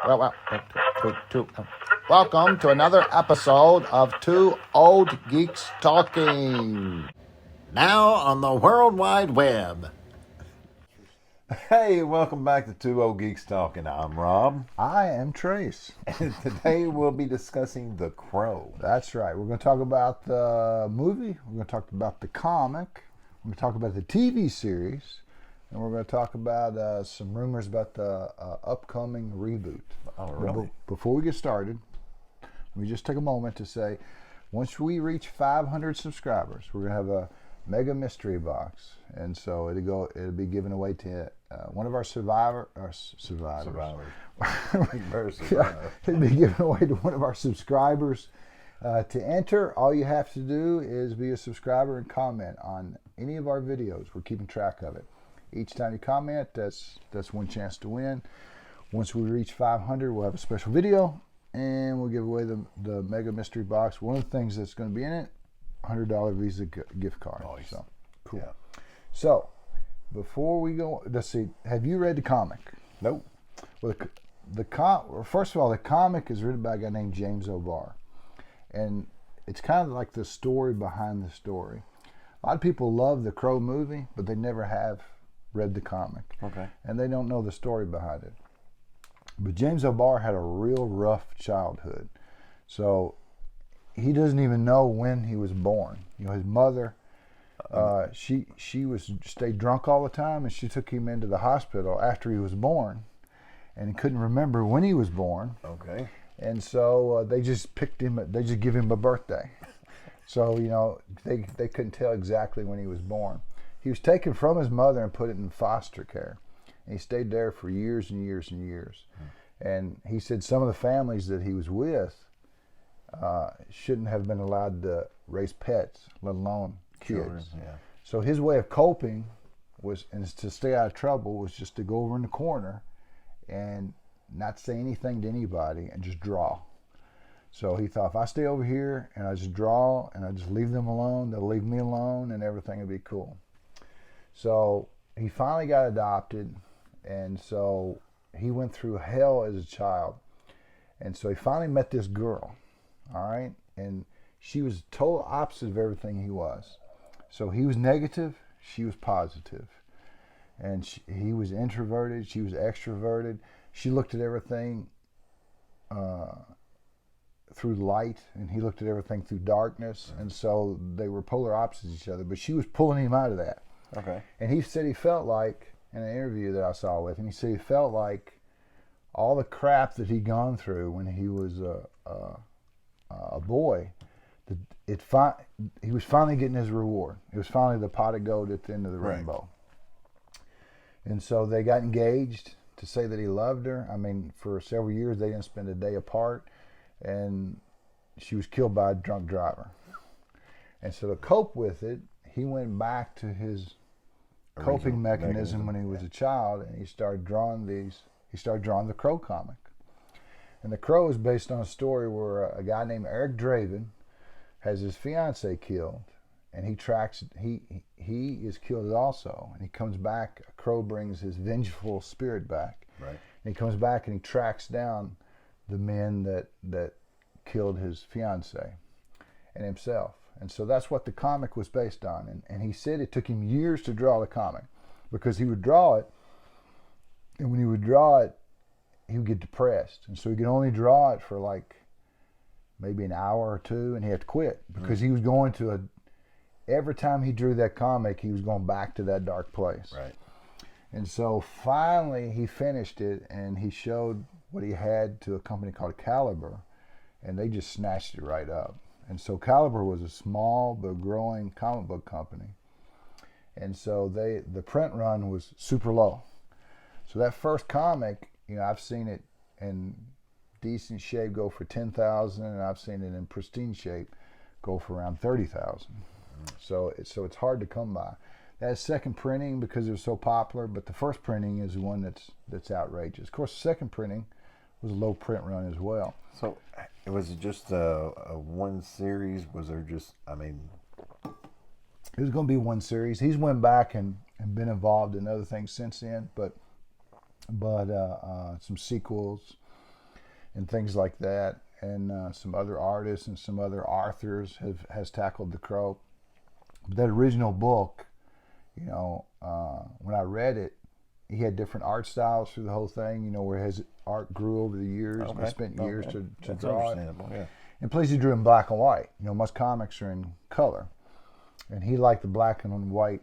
Welcome to another episode of Two Old Geeks Talking. Now on the World Wide Web. Hey, welcome back to Two Old Geeks Talking. I'm Rob. I am Trace. And today we'll be discussing The Crow. That's right. We're going to talk about the movie. We're going to talk about the comic. We're going to talk about the TV series. And we're going to talk about some rumors about the upcoming reboot. Oh, really? Before we get started, let me just take a moment to say, once we reach 500 subscribers, we're going to have a mega mystery box. And so it'll be given away to one of our survivors. It'll be given away to one of our subscribers. To enter, all you have to do is be a subscriber and comment on any of our videos. We're keeping track of it. Each time you comment, that's one chance to win. Once we reach 500, we'll have a special video, and we'll give away the mega mystery box. One of the things that's going to be in it, $100 Visa gift card. Nice. So cool. Yeah. So before we go, let's see. Have you read the comic? Nope. Well, first of all, the comic is written by a guy named James O'Barr, and it's kind of like the story behind the story. A lot of people love the Crow movie, but they never have read the comic. Okay. And they don't know the story behind it. But James O'Barr had a real rough childhood. So he doesn't even know when he was born. You know, his mother, she stayed drunk all the time, and she took him into the hospital after he was born, and he couldn't remember when he was born. Okay. And so they just picked him. They just give him a birthday. So they couldn't tell exactly when he was born. He was taken from his mother and put in foster care. And he stayed there for years and years and years. And he said some of the families that he was with shouldn't have been allowed to raise pets, let alone kids. Children, yeah. So his way of coping and to stay out of trouble was just to go over in the corner and not say anything to anybody and just draw. So he thought, if I stay over here and I just draw and I just leave them alone, they'll leave me alone and everything will be cool. So he finally got adopted, and so he went through hell as a child. And so he finally met this girl, all right? And she was total opposite of everything he was. So he was negative, she was positive. And he was introverted, she was extroverted. She looked at everything through light, and he looked at everything through darkness. And so they were polar opposites of each other, but she was pulling him out of that. Okay. And he said he felt like, in an interview that I saw with him, he said he felt like all the crap that he'd gone through when he was a boy, he was finally getting his reward. It was finally the pot of gold at the end of the rainbow. And so they got engaged to say that he loved her. I mean, for several years they didn't spend a day apart, and she was killed by a drunk driver. And so to cope with it, he went back to his coping mechanism when he was a child, and he started drawing the Crow comic. And the Crow is based on a story where a guy named Eric Draven has his fiancee killed, and he is killed also, and he comes back. A crow brings his vengeful spirit back. Right. And he comes back and he tracks down the men that killed his fiancee and himself. And so that's what the comic was based on. And he said it took him years to draw the comic, because he would draw it, and when he would draw it, he would get depressed. And so he could only draw it for like maybe an hour or two, and he had to quit because he was going to every time he drew that comic, he was going back to that dark place. Right. And so finally he finished it, and he showed what he had to a company called Caliber, and they just snatched it right up. And so Caliber was a small but growing comic book company. And so the print run was super low. So that first comic, I've seen it in decent shape go for $10,000, and I've seen it in pristine shape go for around $30,000. So it's hard to come by. That second printing, because it was so popular, but the first printing is the one that's outrageous. Of course, the second printing was a low print run as well. So was it just a one series? Was there just, It was going to be one series. He's went back and been involved in other things since then, but some sequels and things like that. And some other artists and some other authors has tackled the Crow. But that original book, when I read it, he had different art styles through the whole thing. Where his art grew over the years. Okay. He spent years to That's draw it. understandable, yeah. And plus, he drew in black and white. Most comics are in color, and he liked the black and white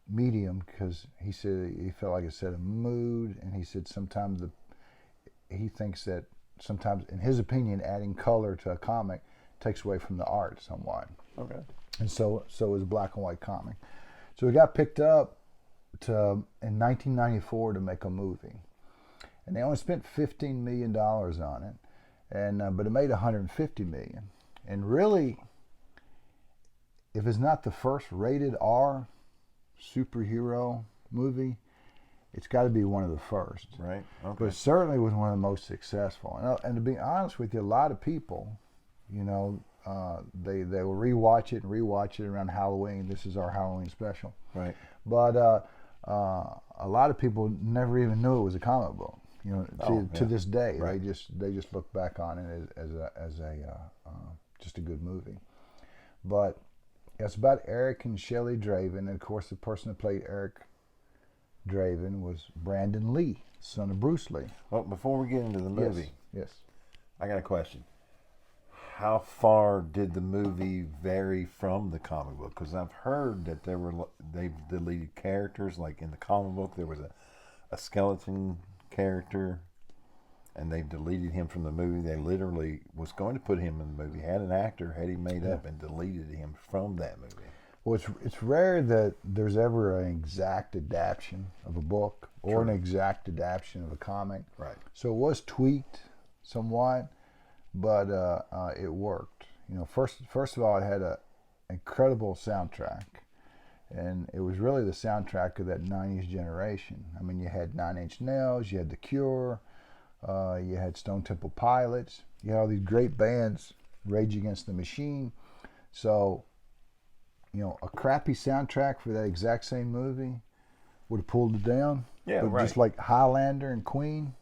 medium because he said he felt like it set a mood, and he said sometimes he thinks that sometimes, in his opinion, adding color to a comic takes away from the art somewhat. Okay. And so is a black and white comic. So it got picked up in 1994 to make a movie, and they only spent $15 million on it, and but it made $150 million. And really, if it's not the first rated R superhero movie, it's got to be one of the first. Right. Okay. But it certainly was one of the most successful. And to be honest with you, a lot of people, they will rewatch it around Halloween. This is our Halloween special. Right. But a lot of people never even knew it was a comic book. To this day, right. they just look back on it as just a good movie. But it's about Eric and Shelley Draven, and of course the person that played Eric Draven was Brandon Lee, son of Bruce Lee. Well, before we get into the movie, Yes. I got a question. How far did the movie vary from the comic book? Because I've heard that they've deleted characters. Like in the comic book, there was a skeleton character, and they deleted him from the movie. They literally was going to put him in the movie, had an actor, had him made up, and deleted him from that movie. Well, it's rare that there's ever an exact adaptation of a book or an exact adaptation of a comic. Right. So it was tweaked somewhat, but it worked. First of all, it had an incredible soundtrack, and it was really the soundtrack of that '90s generation. I mean, you had Nine Inch Nails, you had The Cure, you had Stone Temple Pilots, you had all these great bands, Rage Against the Machine. So, a crappy soundtrack for that exact same movie would have pulled it down. Yeah, but right. Just like Highlander and Queen,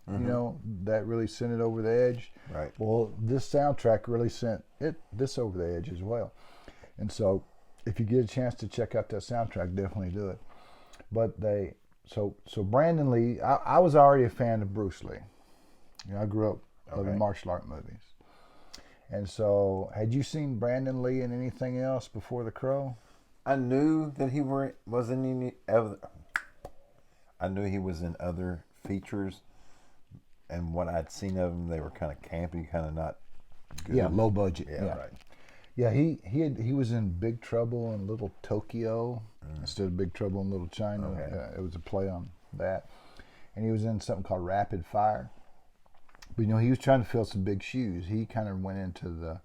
that really sent it over the edge. Right. Well, this soundtrack really sent this over the edge as well. And so, if you get a chance to check out that soundtrack, definitely do it. But so Brandon Lee, I was already a fan of Bruce Lee. I grew up loving martial art movies. And so, had you seen Brandon Lee in anything else before The Crow? I knew that he was in any other. I knew he was in other features, and what I'd seen of him, they were kind of campy, kind of not good. Yeah, low budget. Yeah, right. Yeah, he was in Big Trouble in Little Tokyo instead of Big Trouble in Little China. Okay. It was a play on that, and he was in something called Rapid Fire. But he was trying to fill some big shoes. He kind of went into the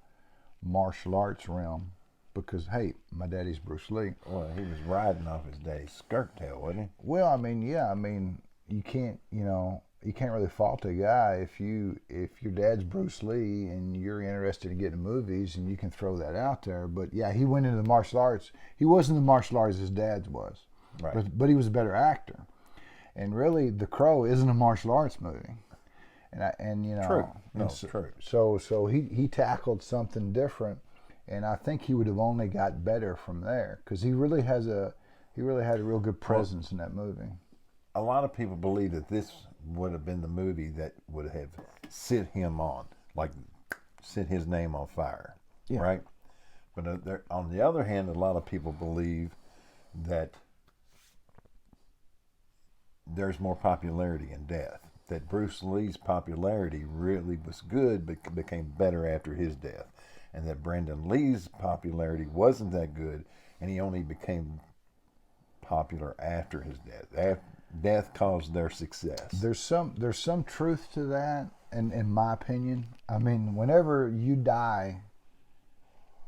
martial arts realm because, hey, my daddy's Bruce Lee. Well, he was riding off his daddy's skirt tail, wasn't he? Well, I mean, you can't really fault a guy if your dad's Bruce Lee and you're interested in getting movies and you can throw that out there. But yeah, he went into the martial arts. He wasn't the martial arts his dad was, Right. but he was a better actor. And really, The Crow isn't a martial arts movie. True. True. So he tackled something different, and I think he would have only got better from there because he really had a real good presence in that movie. A lot of people believe that this would have been the movie that would have set him on, like set his name on fire, right? But on the other hand, a lot of people believe that there's more popularity in death. That Bruce Lee's popularity really was good, but became better after his death, and that Brandon Lee's popularity wasn't that good, and he only became popular after his death. Death caused their success. There's some truth to that, and in my opinion, I mean, whenever you die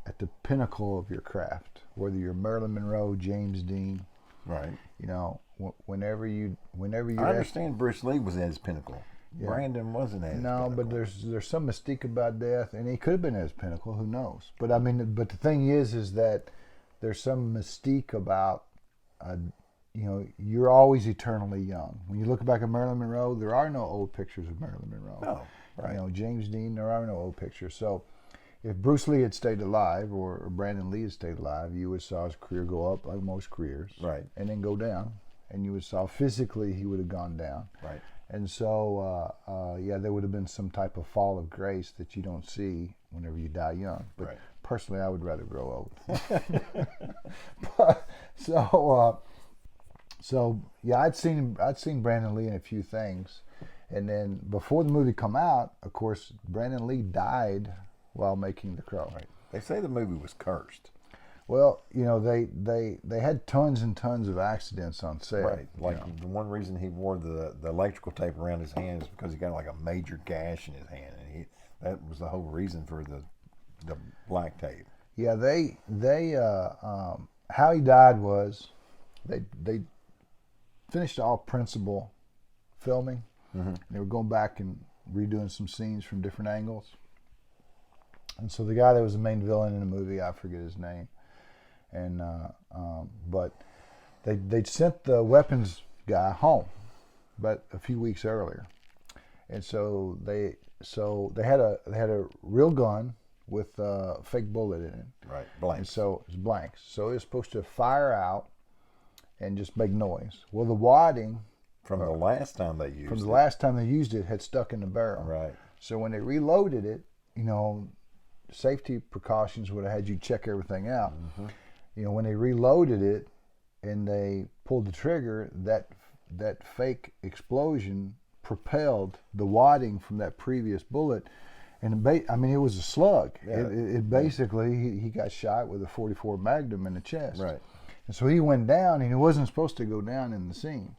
at the pinnacle of your craft, whether you're Marilyn Monroe, James Dean, Right. Whenever you I understand Bruce Lee was at his pinnacle. Yeah. Brandon wasn't at his pinnacle. No, but there's some mystique about death, and he could have been at his pinnacle. Who knows? But I mean, the thing is that there's some mystique about you're always eternally young. When you look back at Marilyn Monroe, there are no old pictures of Marilyn Monroe. No, right. James Dean, there are no old pictures. So if Bruce Lee had stayed alive or Brandon Lee had stayed alive, you would saw his career go up like most careers. Right. And then go down. And you would saw physically he would have gone down. Right. And so, there would have been some type of fall of grace that you don't see whenever you die young. But right. Personally, I would rather grow old. I'd seen Brandon Lee in a few things, and then before the movie come out, of course, Brandon Lee died while making The Crow. Right. They say the movie was cursed. Well, they had tons and tons of accidents on set. Right. Like the one reason he wore the electrical tape around his hand is because he got like a major gash in his hand, and that was the whole reason for the black tape. Yeah, how he died was they finished all principal filming. Mm-hmm. They were going back and redoing some scenes from different angles. And so the guy that was the main villain in the movie, I forget his name, and but they'd sent the weapons guy home, but a few weeks earlier, and so they had a real gun with a fake bullet in it. Right, blanks. And so it was blanks. So it was supposed to fire out and just make noise. Well, the wadding from the last time they used it had stuck in the barrel. Right. So when they reloaded it, safety precautions would have had you check everything out. Mm-hmm. When they reloaded it and they pulled the trigger, that fake explosion propelled the wadding from that previous bullet. And it was a slug. Yeah. It basically, he got shot with a .44 Magnum in the chest. Right. And so he went down, and he wasn't supposed to go down in the scene.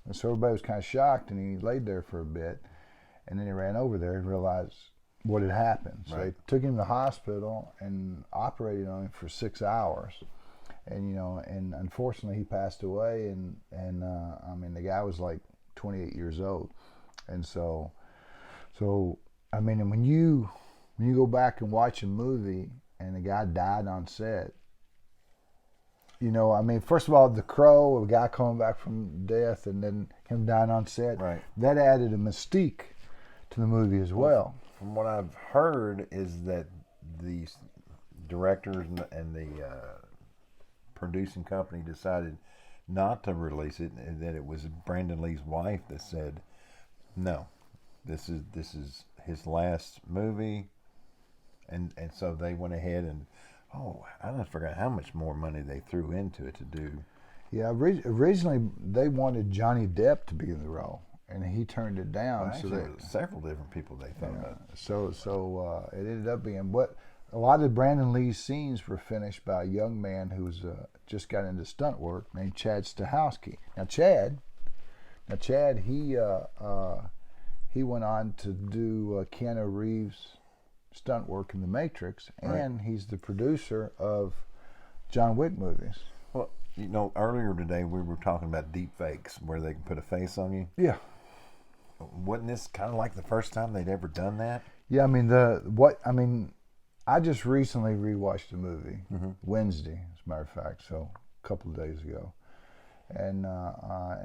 And so everybody was kind of shocked, and he laid there for a bit. And then he ran over there and realized what had happened. So they took him to the hospital and operated on him for 6 hours. And, and unfortunately he passed away. And the guy was like 28 years old. And so when you go back and watch a movie and the guy died on set, first of all, The Crow, a guy coming back from death and then him dying on set, right. That added a mystique to the movie as well. From what I've heard is that the directors and the producing company decided not to release it, and that it was Brandon Lee's wife that said, no, this is his last movie, and so they went ahead and I don't forget how much more money they threw into it to do. Yeah, originally they wanted Johnny Depp to be in the role, and he turned it down. Well, actually, there were several different people they thought about. So it ended up being a lot of Brandon Lee's scenes were finished by a young man who was just got into stunt work named Chad Stahelski. Now Chad, he went on to do Keanu Reeves' stunt work in The Matrix, and he's the producer of John Wick movies. Well, earlier today we were talking about deep fakes, where they can put a face on you. Yeah. Wasn't this kind of like the first time they'd ever done that? Yeah, I just recently rewatched the movie Wednesday, as a matter of fact, so a couple of days ago, and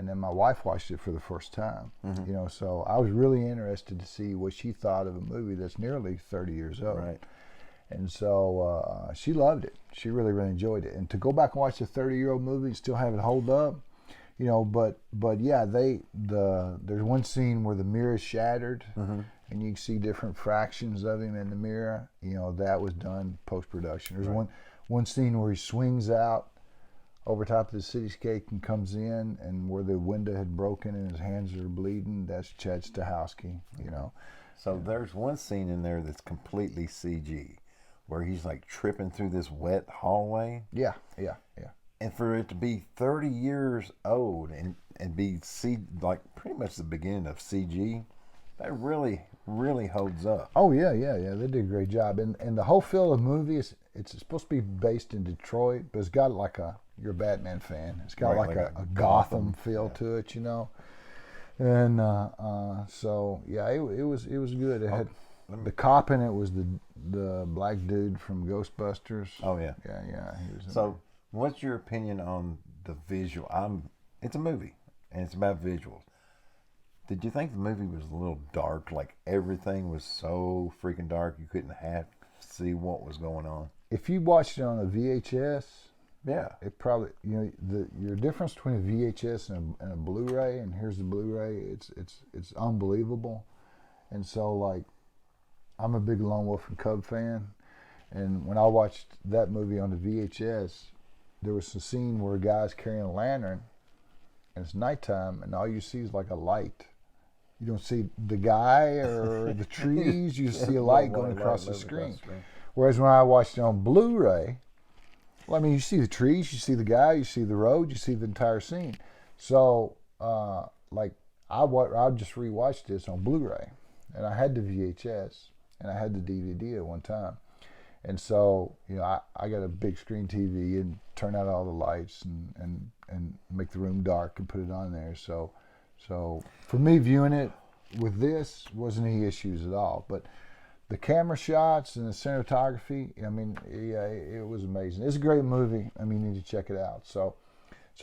then my wife watched it for the first time. Mm-hmm. So I was really interested to see what she thought of a movie that's nearly 30 years old. Right. And so she loved it. She really, really enjoyed it. And to go back and watch a 30-year-old movie and still have it hold up, but yeah, there's one scene where the mirror is shattered, and you can see different fractions of him in the mirror. That was done post-production. There's one scene where he swings out over top of the cityscape and comes in, and where the window had broken and his hands are bleeding. That's Chad Stahelski. So there's one scene in there that's completely CG, where he's like tripping through this wet hallway. Yeah. And for it to be 30 years old and be like pretty much the beginning of CG, that really, really holds up. Oh yeah. They did a great job. And the whole feel of the movie it's supposed to be based in Detroit, but it's got like you're a Batman fan. It's got like a Gotham feel to it, And so yeah, it was good. It had the cop in it was the black dude from Ghostbusters. Oh yeah. Yeah. He was so, what's your opinion on the visual? I'm it's a movie, and it's about visuals. Did you think the movie was a little dark? Like everything was so freaking dark, you couldn't half see what was going on. If you watched it on a VHS, Yeah, it probably your difference between a VHS and a Blu-ray, and here's the Blu-ray. It's unbelievable, and so like I'm a big Lone Wolf and Cub fan, and when I watched that movie on the VHS, there was a scene where a guy's carrying a lantern, and it's nighttime, and all you see is like a light. You don't see the guy or the trees. You see a light going across the screen. Whereas when I watched it on Blu-ray, well, I mean, you see the trees, you see the guy, you see the road, you see the entire scene. So, like, I just rewatched this on Blu-ray, and I had the VHS, and I had the DVD at one time. And so, I got a big screen TV and turn out all the lights and make the room dark and put it on there. So for me, viewing it with this wasn't any issues at all. But the camera shots and the cinematography, I mean, yeah, it was amazing. It's a great movie. I mean, you need to check it out. So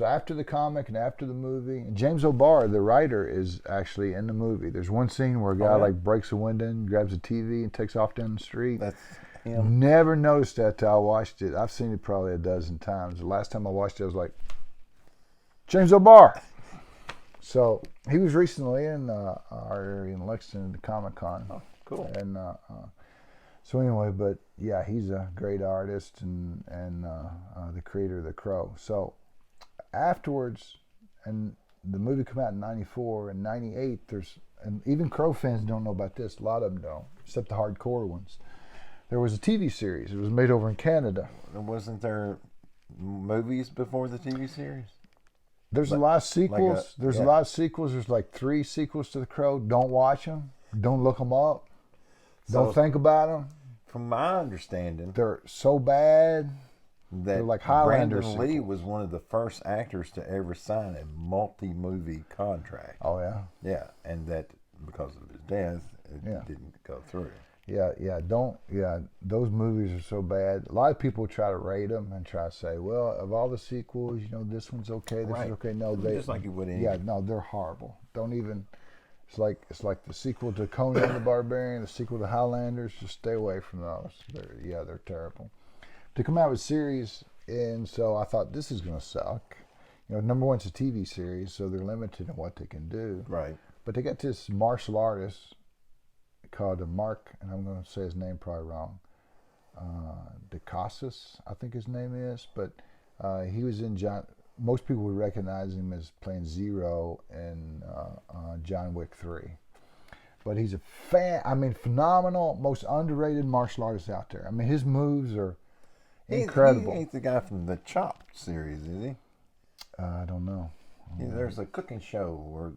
after the comic and after the movie, and James O'Barr, the writer, is actually in the movie. There's one scene where a guy like breaks a window and grabs a TV and takes off down the street. That's him. Never noticed that till I watched it. I've seen it probably a dozen times. The last time I watched it, I was like, James O'Barr. So he was recently in our area in Lexington at the Comic-Con. Oh, cool. And so anyway, but yeah, he's a great artist and the creator of the Crow. So afterwards, and the movie came out in '94 and '98. And even Crow fans don't know about this. A lot of them don't, except the hardcore ones. There was a TV series. It was made over in Canada. Wasn't there movies before the TV series? There's a lot of sequels. There's a lot of sequels. There's like 3 sequels to The Crow. Don't watch them. Don't look them up. Don't think about them. From my understanding, They're so bad. They're like Highlander Brandon Lee sequels. was one of the first actors to ever sign a multi-movie contract. Oh, yeah? Yeah, and that because of his death, it didn't go through. Those movies are so bad. A lot of people try to rate them and try to say, well, of all the sequels, this one's okay, this is okay. No, just like you would any. Yeah, no, they're horrible. Don't even. It's like the sequel to Conan the Barbarian, the sequel to Highlanders. Just stay away from those. They're terrible. To come out with series, and so I thought this is going to suck. Number one, it's a TV series, so they're limited in what they can do. Right. But they got this martial artist called Mark, and I'm going to say his name probably wrong, DeCassis, I think his name is, but he was in most people would recognize him as playing Zero in John Wick 3. But he's a phenomenal, most underrated martial artist out there. I mean, his moves are incredible. He ain't the guy from the Chopped series, is he? I don't know. There's a cooking show where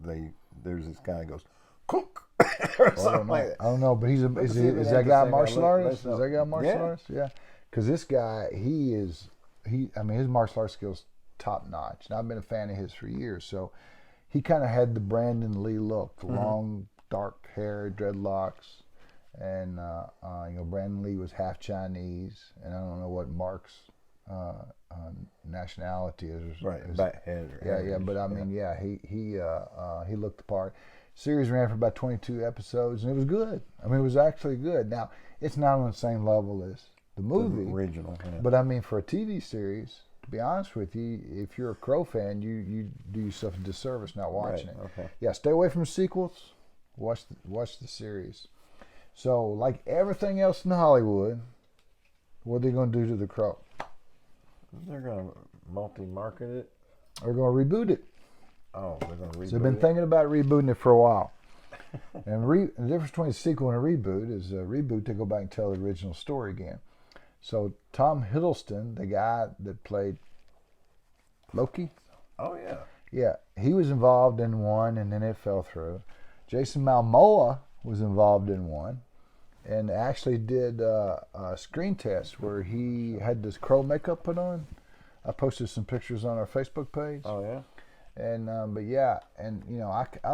there's this guy who goes, cook! I don't know, but is that guy a martial artist? Is that guy a martial artist? Yeah. Because this guy, his martial arts skills top notch. And I've been a fan of his for years. So he kind of had the Brandon Lee look, the long, dark hair, dreadlocks. And, Brandon Lee was half Chinese. And I don't know what Mark's nationality is. Right, back head. But I mean, he looked the part. Series ran for about 22 episodes, and it was good. I mean, it was actually good. Now, it's not on the same level as the movie. The original. Yeah. But, I mean, for a TV series, to be honest with you, if you're a Crow fan, you do yourself a disservice not watching it. Okay. Yeah, stay away from sequels. Watch the series. So, like everything else in Hollywood, what are they going to do to The Crow? They're going to multi-market it? They're going to reboot it. Oh, they're going to reboot it? So they've been thinking about rebooting it for a while. And the difference between a sequel and a reboot is a reboot, they go back and tell the original story again. So Tom Hiddleston, the guy that played Loki. Oh, yeah. Yeah, he was involved in one, and then it fell through. Jason Momoa was involved in one, and actually did a screen test where he had this crow makeup put on. I posted some pictures on our Facebook page. Oh, yeah? And I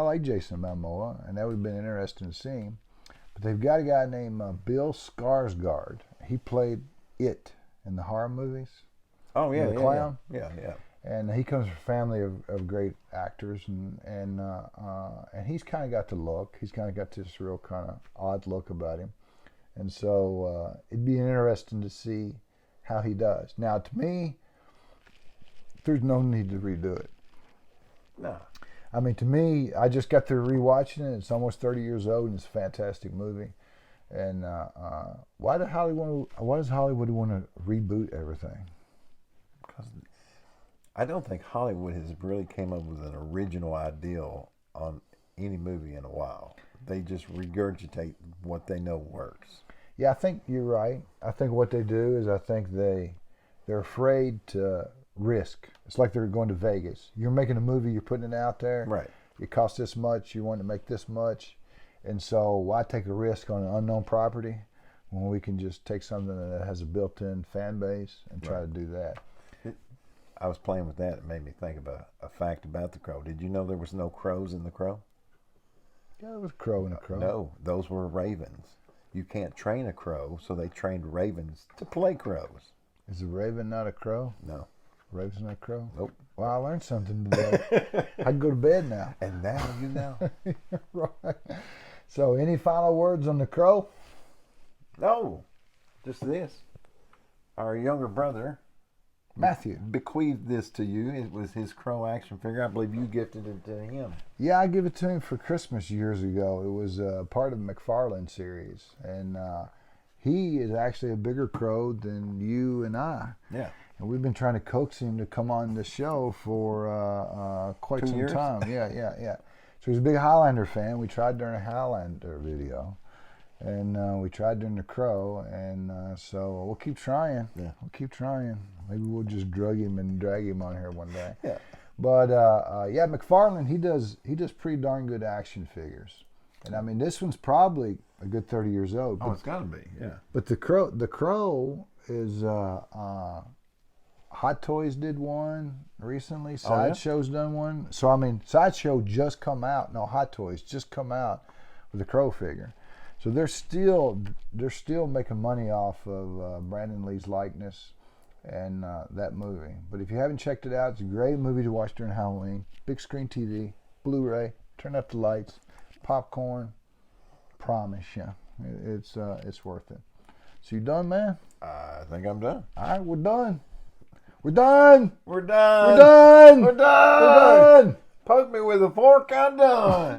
like Jason Momoa, and that would have been interesting to see him. But they've got a guy named Bill Skarsgard. He played It in the horror movies. Oh, yeah, the clown. Yeah. And he comes from a family of great actors, and he's kind of got the look. He's kind of got this real kind of odd look about him, and so it'd be interesting to see how he does. Now, to me, there's no need to redo it. No. I mean, to me, I just got through rewatching it. It's almost 30 years old, and it's a fantastic movie. And why does Hollywood want to reboot everything? Because I don't think Hollywood has really came up with an original ideal on any movie in a while. They just regurgitate what they know works. Yeah, I think you're right. I think what they do is they're afraid to risk. It's like they're going to Vegas. You're making a movie, you're putting it out there. Right. It costs this much, you want to make this much. And so why take a risk on an unknown property when we can just take something that has a built-in fan base and try to do that? I was playing with that. It made me think about a fact about the Crow. Did you know there was no crows in the Crow? Yeah, there was a crow in a crow. No, those were ravens. You can't train a crow, so they trained ravens to play crows. Is a raven not a crow? No. Raven's not a crow? Nope. Well, I learned something today. I can go to bed now. And now you know. Right. So, any final words on the Crow? No, just this. Our younger brother, Matthew, bequeathed this to you. It was his Crow action figure. I believe you gifted it to him. Yeah, I gave it to him for Christmas years ago. It was part of the McFarlane series. And he is actually a bigger crow than you and I. Yeah. And we've been trying to coax him to come on the show for quite 2 some years? time. Yeah. So he's a big Highlander fan. We tried during a Highlander video. And we tried during the Crow. And so we'll keep trying. Yeah. We'll keep trying. Maybe we'll just drug him and drag him on here one day. Yeah. But yeah, McFarlane, he does pretty darn good action figures. And I mean, this one's probably a good 30 years old. Oh, it's got to be. Yeah. But the Crow is Hot Toys did one recently. Sideshow's done one. So I mean, Sideshow just come out. No, Hot Toys just come out with the Crow figure. So they're still making money off of Brandon Lee's likeness and that movie. But if you haven't checked it out, it's a great movie to watch during Halloween. Big screen TV, Blu-ray. Turn up the lights, popcorn. Promise you, it's worth it. So you done, man? I think I'm done. All right, we're done. We're done. We're done. We're done. We're done. We're done. Poke me with a fork, I'm done.